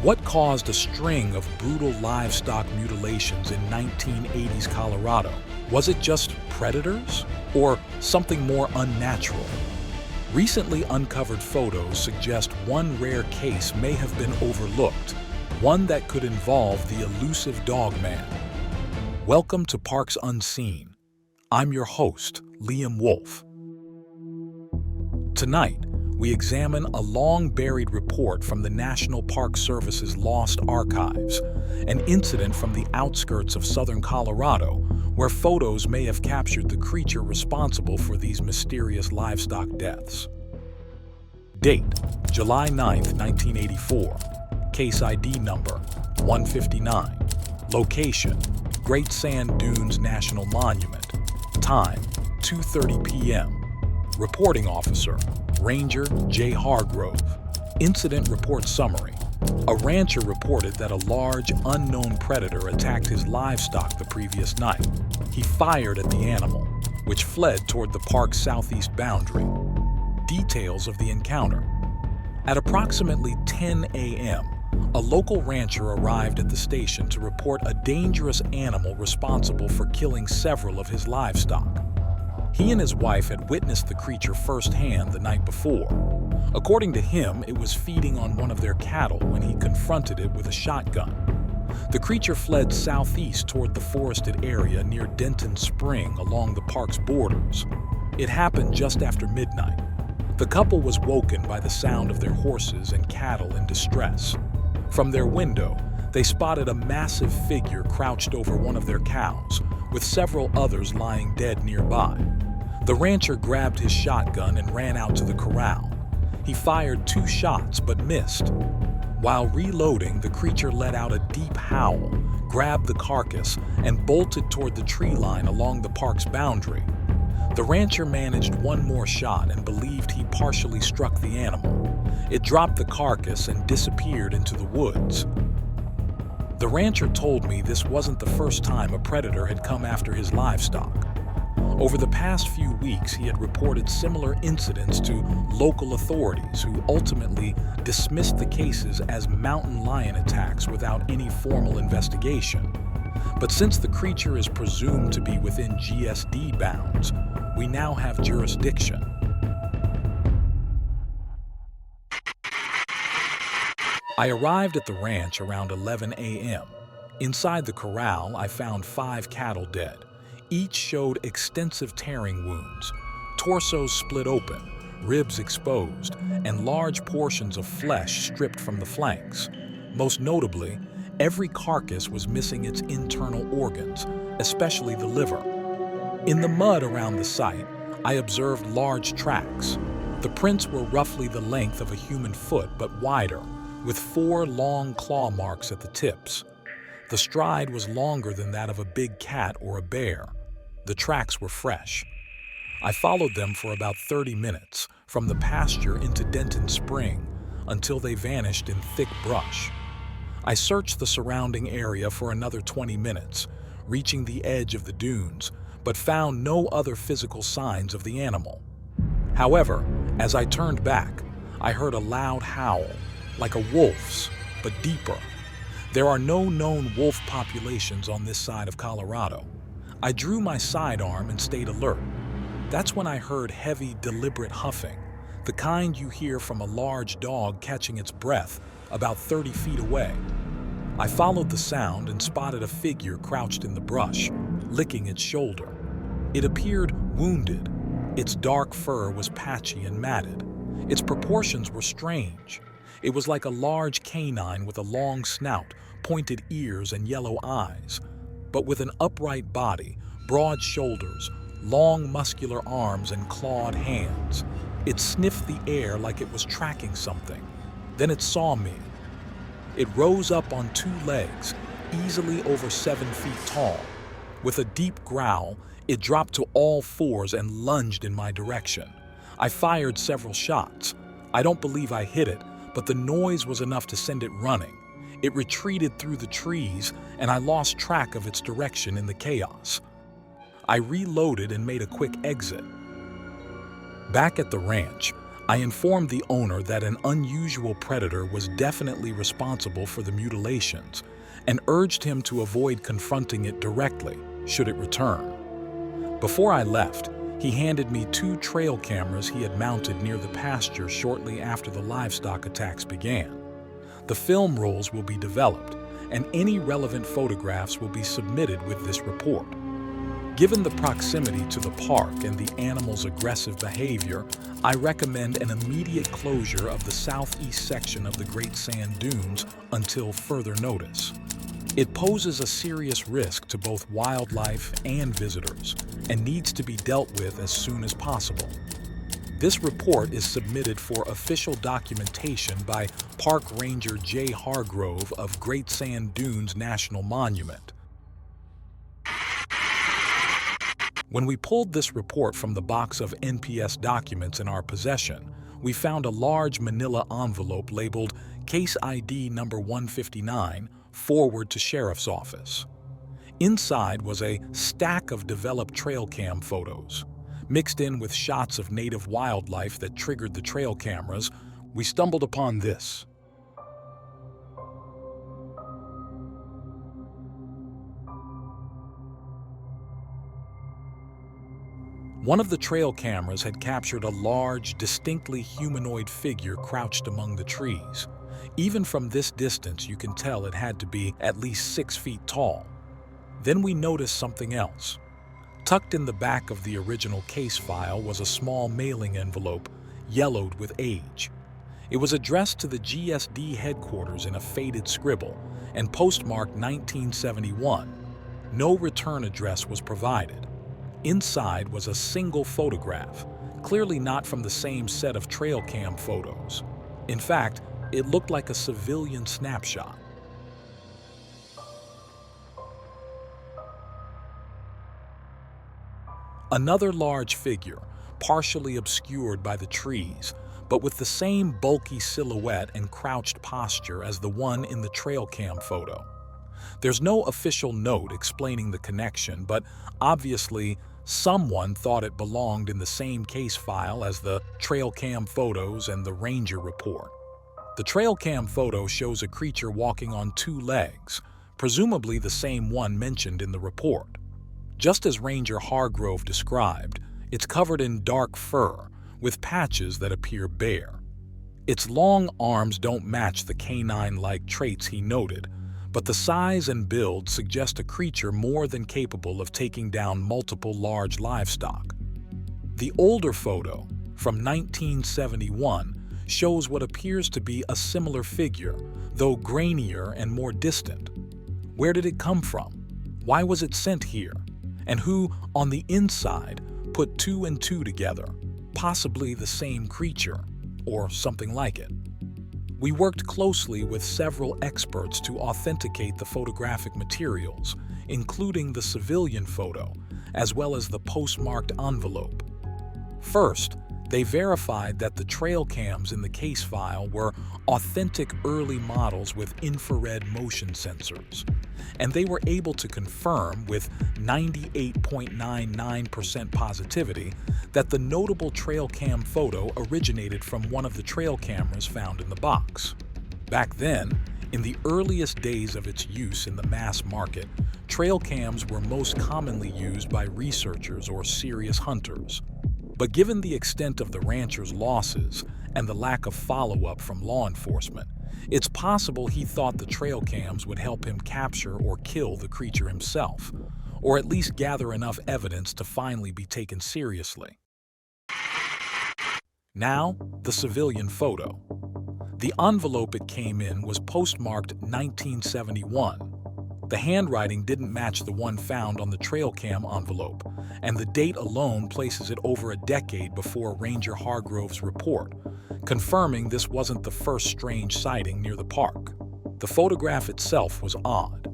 What caused a string of brutal livestock mutilations in 1980s Colorado? Was it just predators or something more unnatural? Recently uncovered photos suggest one rare case may have been overlooked, one that could involve the elusive Dogman. Welcome to Parks Unseen. I'm your host, Liam Wolf. Tonight, we examine a long-buried report from the National Park Service's Lost Archives, an incident from the outskirts of southern Colorado where photos may have captured the creature responsible for these mysterious livestock deaths. Date: July 9, 1984. Case ID number 159. Location: Great Sand Dunes National Monument. Time: 2:30 p.m. Reporting Officer: Ranger J. Hargrove. Incident report summary: a rancher reported that a large, unknown predator attacked his livestock the previous night. He fired at the animal, which fled toward the park's southeast boundary. Details of the encounter: at approximately 10 a.m., a local rancher arrived at the station to report a dangerous animal responsible for killing several of his livestock. He and his wife had witnessed the creature firsthand the night before. According to him, it was feeding on one of their cattle when he confronted it with a shotgun. The creature fled southeast toward the forested area near Denton Spring along the park's borders. It happened just after midnight. The couple was woken by the sound of their horses and cattle in distress. From their window, they spotted a massive figure crouched over one of their cows, with several others lying dead nearby. The rancher grabbed his shotgun and ran out to the corral. He fired 2 shots but missed. While reloading, the creature let out a deep howl, grabbed the carcass, and bolted toward the tree line along the park's boundary. The rancher managed one more shot and believed he partially struck the animal. It dropped the carcass and disappeared into the woods. The rancher told me this wasn't the first time a predator had come after his livestock. Over the past few weeks, he had reported similar incidents to local authorities who ultimately dismissed the cases as mountain lion attacks without any formal investigation. But since the creature is presumed to be within GSD bounds, we now have jurisdiction. I arrived at the ranch around 11 a.m. Inside the corral, I found 5 cattle dead. Each showed extensive tearing wounds, torsos split open, ribs exposed, and large portions of flesh stripped from the flanks. Most notably, every carcass was missing its internal organs, especially the liver. In the mud around the site, I observed large tracks. The prints were roughly the length of a human foot but wider, with 4 long claw marks at the tips. The stride was longer than that of a big cat or a bear. The tracks were fresh. I followed them for about 30 minutes, from the pasture into Denton Spring, until they vanished in thick brush. I searched the surrounding area for another 20 minutes, reaching the edge of the dunes, but found no other physical signs of the animal. However, as I turned back, I heard a loud howl, like a wolf's, but deeper. There are no known wolf populations on this side of Colorado. I drew my sidearm and stayed alert. That's when I heard heavy, deliberate huffing, the kind you hear from a large dog catching its breath about 30 feet away. I followed the sound and spotted a figure crouched in the brush, licking its shoulder. It appeared wounded. Its dark fur was patchy and matted. Its proportions were strange. It was like a large canine with a long snout, pointed ears, and yellow eyes, but with an upright body, broad shoulders, long muscular arms, and clawed hands. It sniffed the air like it was tracking something. Then it saw me. It rose up on 2 legs, easily over 7 feet tall. With a deep growl, it dropped to all 4s and lunged in my direction. I fired several shots. I don't believe I hit it, but the noise was enough to send it running. It retreated through the trees, and I lost track of its direction in the chaos. I reloaded and made a quick exit. Back at the ranch, I informed the owner that an unusual predator was definitely responsible for the mutilations and urged him to avoid confronting it directly should it return. Before I left, he handed me 2 trail cameras he had mounted near the pasture shortly after the livestock attacks began. The film rolls will be developed, and any relevant photographs will be submitted with this report. Given the proximity to the park and the animal's aggressive behavior, I recommend an immediate closure of the southeast section of the Great Sand Dunes until further notice. It poses a serious risk to both wildlife and visitors and needs to be dealt with as soon as possible. This report is submitted for official documentation by Park Ranger Jay Hargrove of Great Sand Dunes National Monument. When we pulled this report from the box of NPS documents in our possession, we found a large manila envelope labeled Case ID number 159, forward to Sheriff's Office. Inside was a stack of developed trail cam photos. Mixed in with shots of native wildlife that triggered the trail cameras, we stumbled upon this. One of the trail cameras had captured a large, distinctly humanoid figure crouched among the trees. Even from this distance, you can tell it had to be at least 6 feet tall. Then we noticed something else. Tucked in the back of the original case file was a small mailing envelope, yellowed with age. It was addressed to the GSD headquarters in a faded scribble and postmarked 1971. No return address was provided. Inside was a single photograph, clearly not from the same set of trail cam photos. In fact, it looked like a civilian snapshot. Another large figure, partially obscured by the trees, but with the same bulky silhouette and crouched posture as the one in the trail cam photo. There's no official note explaining the connection, but obviously someone thought it belonged in the same case file as the trail cam photos and the ranger report. The trail cam photo shows a creature walking on 2 legs, presumably the same one mentioned in the report. Just as Ranger Hargrove described, it's covered in dark fur, with patches that appear bare. Its long arms don't match the canine-like traits he noted, but the size and build suggest a creature more than capable of taking down multiple large livestock. The older photo, from 1971, shows what appears to be a similar figure, though grainier and more distant. Where did it come from? Why was it sent here? And who, on the inside, put 2 and 2 together, possibly the same creature, or something like it? We worked closely with several experts to authenticate the photographic materials, including the civilian photo, as well as the postmarked envelope. First, they verified that the trail cams in the case file were authentic early models with infrared motion sensors, and they were able to confirm with 98.99% positivity that the notable trail cam photo originated from one of the trail cameras found in the box. Back then, in the earliest days of its use in the mass market, trail cams were most commonly used by researchers or serious hunters. But given the extent of the rancher's losses and the lack of follow-up from law enforcement, it's possible he thought the trail cams would help him capture or kill the creature himself, or at least gather enough evidence to finally be taken seriously. Now, the civilian photo. The envelope it came in was postmarked 1971. The handwriting didn't match the one found on the trail cam envelope, and the date alone places it over a decade before Ranger Hargrove's report, confirming this wasn't the first strange sighting near the park. The photograph itself was odd.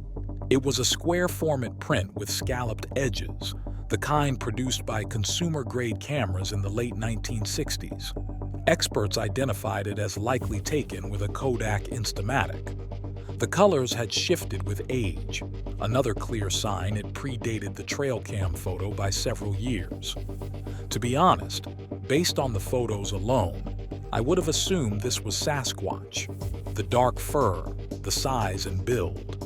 It was a square-format print with scalloped edges, the kind produced by consumer-grade cameras in the late 1960s. Experts identified it as likely taken with a Kodak Instamatic. The colors had shifted with age, another clear sign it predated the trail cam photo by several years. To be honest, based on the photos alone, I would have assumed this was Sasquatch, the dark fur, the size and build.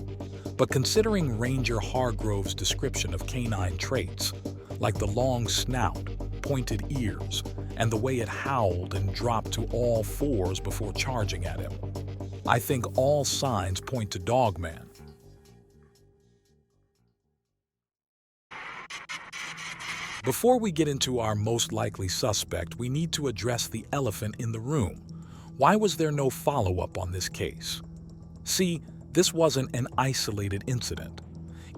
But considering Ranger Hargrove's description of canine traits, like the long snout, pointed ears, and the way it howled and dropped to all fours before charging at him, I think all signs point to Dogman. Before we get into our most likely suspect, we need to address the elephant in the room. Why was there no follow-up on this case? See, this wasn't an isolated incident.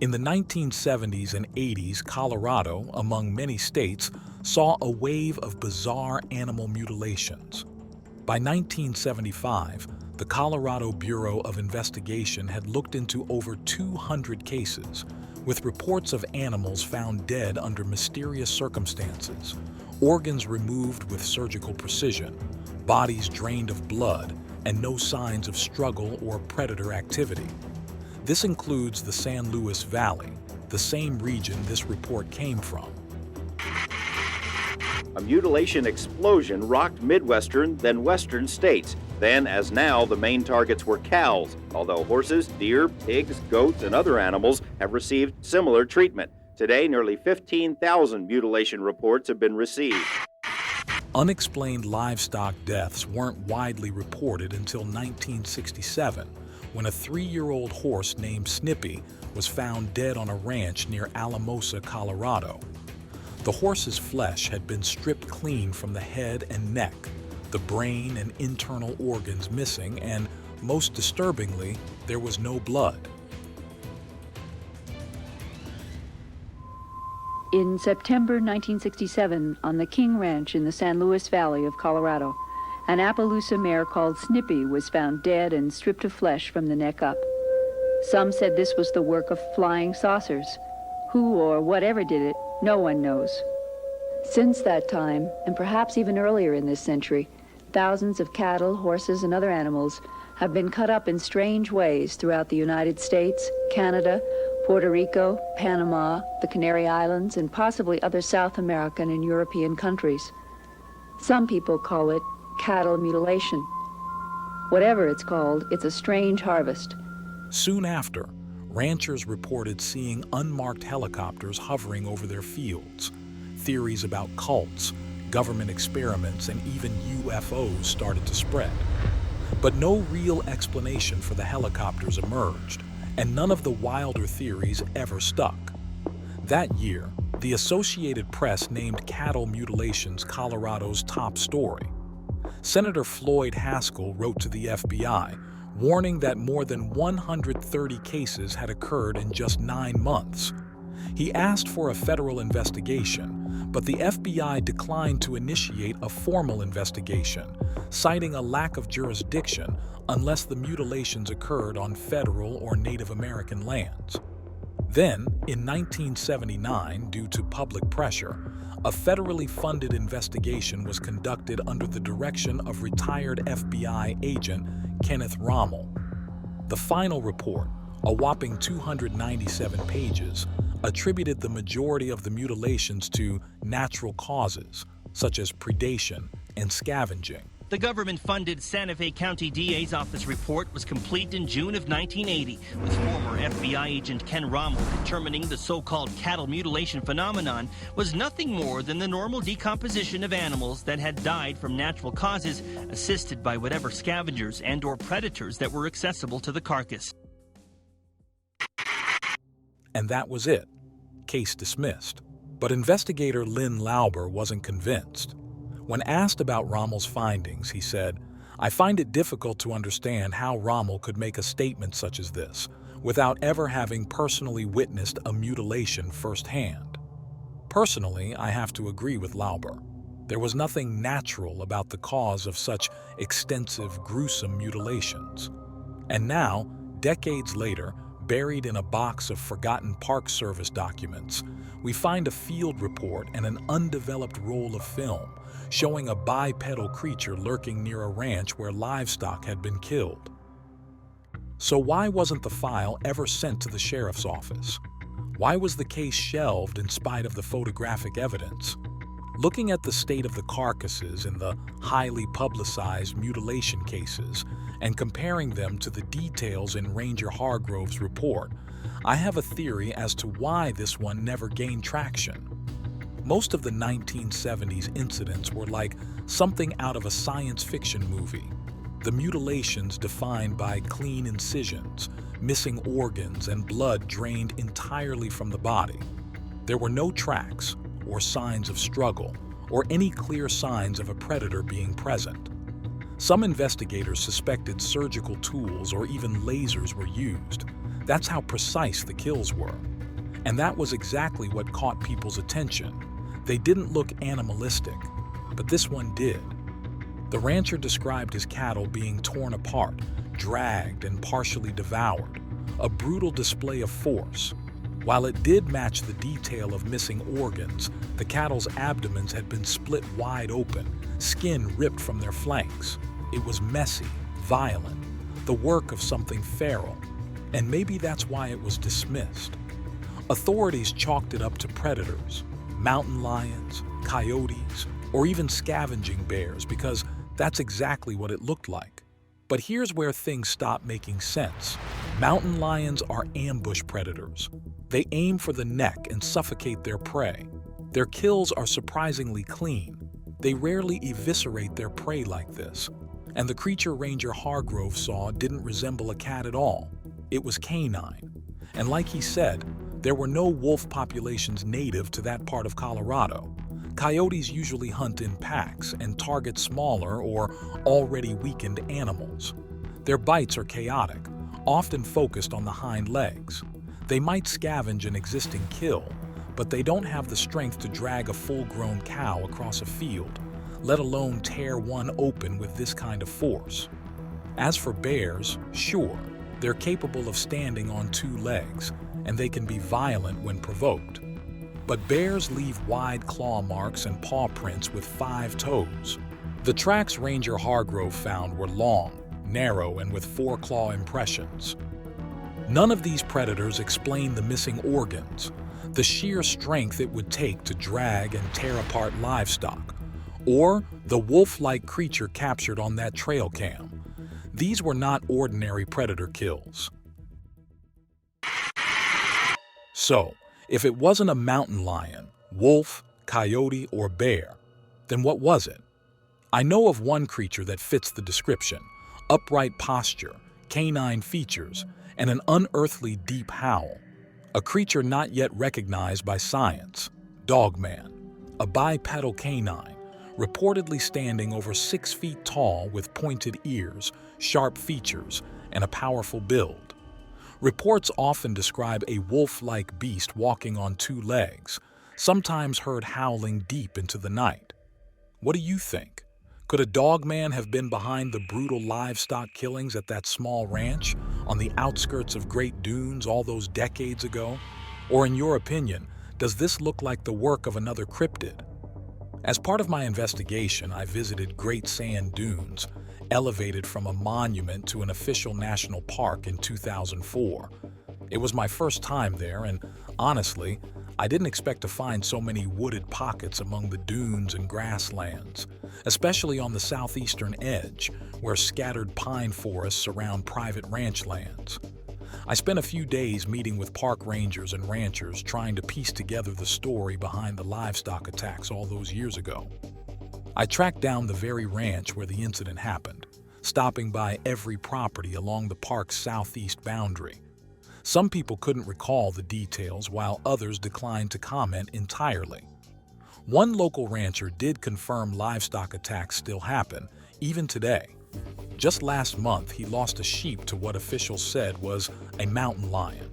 In the 1970s and 80s, Colorado, among many states, saw a wave of bizarre animal mutilations. By 1975, the Colorado Bureau of Investigation had looked into over 200 cases, with reports of animals found dead under mysterious circumstances, organs removed with surgical precision, bodies drained of blood, and no signs of struggle or predator activity. This includes the San Luis Valley, the same region this report came from. A mutilation explosion rocked Midwestern, then Western states. Then, as now, the main targets were cows, although horses, deer, pigs, goats, and other animals have received similar treatment. Today, nearly 15,000 mutilation reports have been received. Unexplained livestock deaths weren't widely reported until 1967, when a 3-year-old horse named Snippy was found dead on a ranch near Alamosa, Colorado. The horse's flesh had been stripped clean from the head and neck, the brain and internal organs missing, and, most disturbingly, there was no blood. In September 1967, on the King Ranch in the San Luis Valley of Colorado, an Appaloosa mare called Snippy was found dead and stripped of flesh from the neck up. Some said this was the work of flying saucers. Who or whatever did it, no one knows. Since that time, and perhaps even earlier in this century, thousands of cattle, horses, and other animals have been cut up in strange ways throughout the United States, Canada, Puerto Rico, Panama, the Canary Islands, and possibly other South American and European countries. Some people call it cattle mutilation. Whatever it's called, it's a strange harvest. Soon after, ranchers reported seeing unmarked helicopters hovering over their fields. Theories about cults, government experiments, and even UFOs started to spread. But no real explanation for the helicopters emerged, and none of the wilder theories ever stuck. That year, the Associated Press named cattle mutilations Colorado's top story. Senator Floyd Haskell wrote to the FBI, warning that more than 130 cases had occurred in just 9 months. He asked for a federal investigation, but the FBI declined to initiate a formal investigation, citing a lack of jurisdiction unless the mutilations occurred on federal or Native American lands. Then, in 1979, due to public pressure, a federally funded investigation was conducted under the direction of retired FBI agent Kenneth Rommel. The final report, a whopping 297 pages, attributed the majority of the mutilations to natural causes, such as predation and scavenging. The government-funded Santa Fe County DA's office report was complete in June of 1980, with former FBI agent Ken Rommel determining the so-called cattle mutilation phenomenon was nothing more than the normal decomposition of animals that had died from natural causes, assisted by whatever scavengers and/or predators that were accessible to the carcass. And that was it. Case dismissed. But investigator Lynn Lauber wasn't convinced. When asked about Rommel's findings, he said, "I find it difficult to understand how Rommel could make a statement such as this without ever having personally witnessed a mutilation firsthand." Personally, I have to agree with Lauber. There was nothing natural about the cause of such extensive, gruesome mutilations. And now, decades later, buried in a box of forgotten Park Service documents, we find a field report and an undeveloped roll of film showing a bipedal creature lurking near a ranch where livestock had been killed. So why wasn't the file ever sent to the sheriff's office? Why was the case shelved in spite of the photographic evidence? Looking at the state of the carcasses in the highly publicized mutilation cases and comparing them to the details in Ranger Hargrove's report, I have a theory as to why this one never gained traction. Most of the 1970s incidents were like something out of a science fiction movie. The mutilations defined by clean incisions, missing organs, and blood drained entirely from the body. There were no tracks or signs of struggle or any clear signs of a predator being present. Some investigators suspected surgical tools or even lasers were used. That's how precise the kills were. And that was exactly what caught people's attention. They didn't look animalistic, but this one did. The rancher described his cattle being torn apart, dragged, and partially devoured, a brutal display of force. While it did match the detail of missing organs, the cattle's abdomens had been split wide open, skin ripped from their flanks. It was messy, violent, the work of something feral, and maybe that's why it was dismissed. Authorities chalked it up to predators, mountain lions, coyotes, or even scavenging bears because that's exactly what it looked like. But here's where things stop making sense. Mountain lions are ambush predators. They aim for the neck and suffocate their prey. Their kills are surprisingly clean. They rarely eviscerate their prey like this. And the creature Ranger Hargrove saw didn't resemble a cat at all. It was canine. And like he said, there were no wolf populations native to that part of Colorado. Coyotes usually hunt in packs and target smaller or already weakened animals. Their bites are chaotic, often focused on the hind legs. They might scavenge an existing kill, but they don't have the strength to drag a full-grown cow across a field, let alone tear one open with this kind of force. As for bears, sure, they're capable of standing on two legs, and they can be violent when provoked. But bears leave wide claw marks and paw prints with 5 toes. The tracks Ranger Hargrove found were long, narrow, and with 4 claw impressions. None of these predators explain the missing organs, the sheer strength it would take to drag and tear apart livestock, or the wolf-like creature captured on that trail cam. These were not ordinary predator kills. So, if it wasn't a mountain lion, wolf, coyote, or bear, then what was it? I know of one creature that fits the description: upright posture, canine features, and an unearthly deep howl. A creature not yet recognized by science: Dogman, a bipedal canine, reportedly standing over 6 feet tall with pointed ears, sharp features, and a powerful build. Reports often describe a wolf-like beast walking on 2 legs, sometimes heard howling deep into the night. What do you think? Could a Dogman have been behind the brutal livestock killings at that small ranch on the outskirts of Great Dunes all those decades ago? Or in your opinion, does this look like the work of another cryptid? As part of my investigation, I visited Great Sand Dunes, elevated from a monument to an official national park in 2004. It was my first time there, and honestly, I didn't expect to find so many wooded pockets among the dunes and grasslands, especially on the southeastern edge, where scattered pine forests surround private ranch lands. I spent a few days meeting with park rangers and ranchers trying to piece together the story behind the livestock attacks all those years ago. I tracked down the very ranch where the incident happened, stopping by every property along the park's southeast boundary. Some people couldn't recall the details, while others declined to comment entirely. One local rancher did confirm livestock attacks still happen, even today. Just last month, he lost a sheep to what officials said was a mountain lion.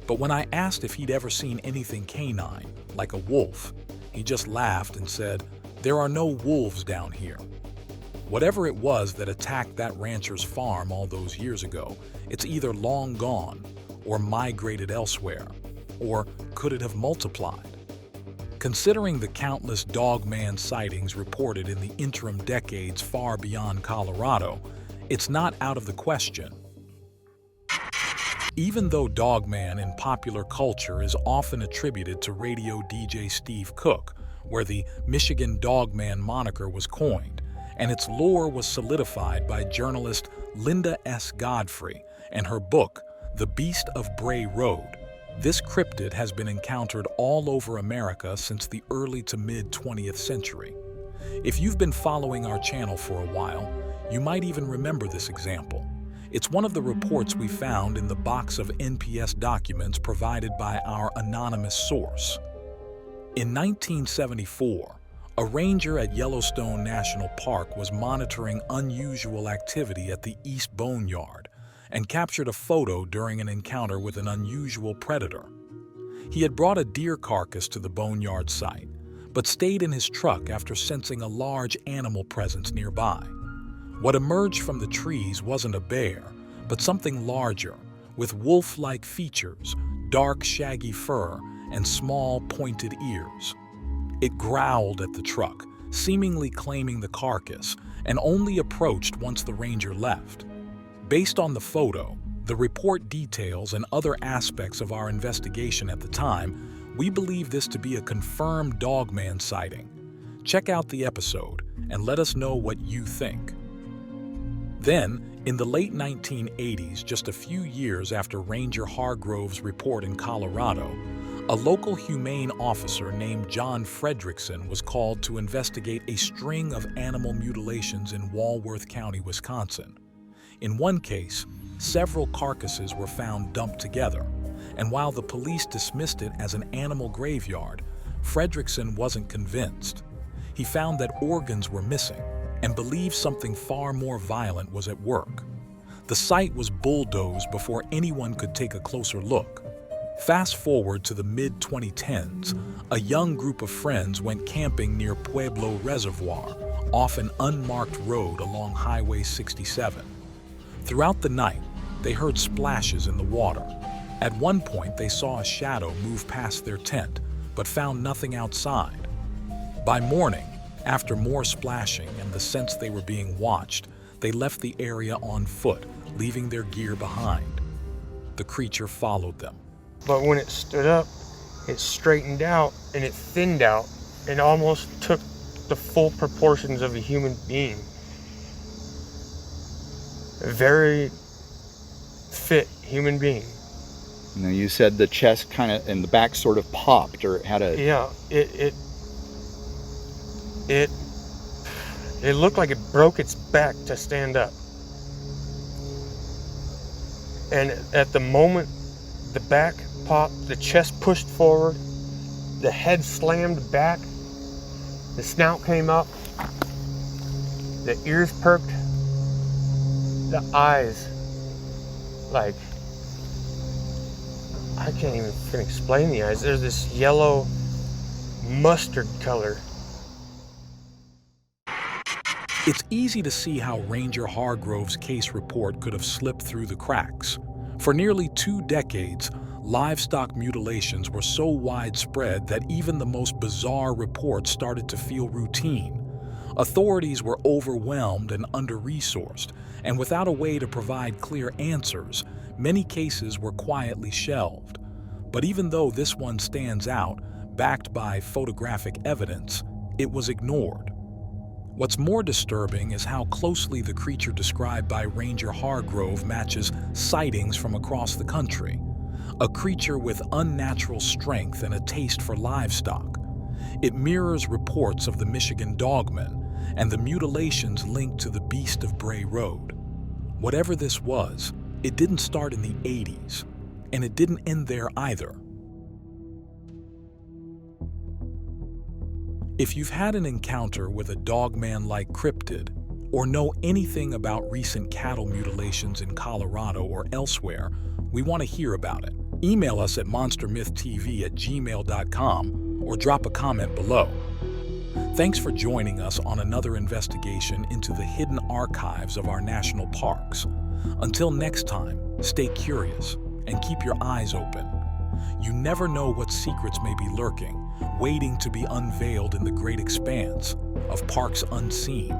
But when I asked if he'd ever seen anything canine, like a wolf, he just laughed and said, "There are no wolves down here." Whatever it was that attacked that rancher's farm all those years ago, it's either long gone or migrated elsewhere, or could it have multiplied? Considering the countless Dogman sightings reported in the interim decades far beyond Colorado, it's not out of the question. Even though Dogman in popular culture is often attributed to radio DJ Steve Cook where the Michigan Dogman moniker was coined, and its lore was solidified by journalist Linda S. Godfrey and her book, The Beast of Bray Road. This cryptid has been encountered all over America since the early to mid-20th century. If you've been following our channel for a while, you might even remember this example. It's one of the reports we found in the box of NPS documents provided by our anonymous source. In 1974, a ranger at Yellowstone National Park was monitoring unusual activity at the East Boneyard and captured a photo during an encounter with an unusual predator. He had brought a deer carcass to the boneyard site, but stayed in his truck after sensing a large animal presence nearby. What emerged from the trees wasn't a bear, but something larger, with wolf-like features, dark shaggy fur, and small pointed ears. It growled at the truck, seemingly claiming the carcass, and only approached once the ranger left. Based on the photo, the report details, and other aspects of our investigation at the time, we believe this to be a confirmed Dogman sighting. Check out the episode and let us know what you think. Then, in the late 1980s, just a few years after Ranger Hargrove's report in Colorado, a local humane officer named John Fredrickson was called to investigate a string of animal mutilations in Walworth County, Wisconsin. In one case, several carcasses were found dumped together, and while the police dismissed it as an animal graveyard, Fredrickson wasn't convinced. He found that organs were missing and believed something far more violent was at work. The site was bulldozed before anyone could take a closer look. Fast forward to the mid-2010s, a young group of friends went camping near Pueblo Reservoir, off an unmarked road along Highway 67. Throughout the night, they heard splashes in the water. At one point, they saw a shadow move past their tent, but found nothing outside. By morning, after more splashing and the sense they were being watched, they left the area on foot, leaving their gear behind. The creature followed them. But when it stood up, it straightened out and it thinned out and almost took the full proportions of a human being. A very fit human being. Now you said the chest kind of and the back sort of popped, or it had a... Yeah, it looked like it broke its back to stand up. And at the moment the back popped, the chest pushed forward, the head slammed back, the snout came up, the ears perked, the eyes, like, I can't even explain the eyes. There's this yellow mustard color. It's easy to see how Ranger Hargrove's case report could have slipped through the cracks. For nearly 2 decades, livestock mutilations were so widespread that even the most bizarre reports started to feel routine. Authorities were overwhelmed and under-resourced, and without a way to provide clear answers, many cases were quietly shelved. But even though this one stands out, backed by photographic evidence, it was ignored. What's more disturbing is how closely the creature described by Ranger Hargrove matches sightings from across the country. A creature with unnatural strength and a taste for livestock. It mirrors reports of the Michigan Dogman and the mutilations linked to the Beast of Bray Road. Whatever this was, it didn't start in the 80s, and it didn't end there either. If you've had an encounter with a Dogman-like cryptid, or know anything about recent cattle mutilations in Colorado or elsewhere, we want to hear about it. Email us at monstermythtv@gmail.com or drop a comment below. Thanks for joining us on another investigation into the hidden archives of our national parks. Until next time, stay curious and keep your eyes open. You never know what secrets may be lurking, waiting to be unveiled in the great expanse of parks unseen.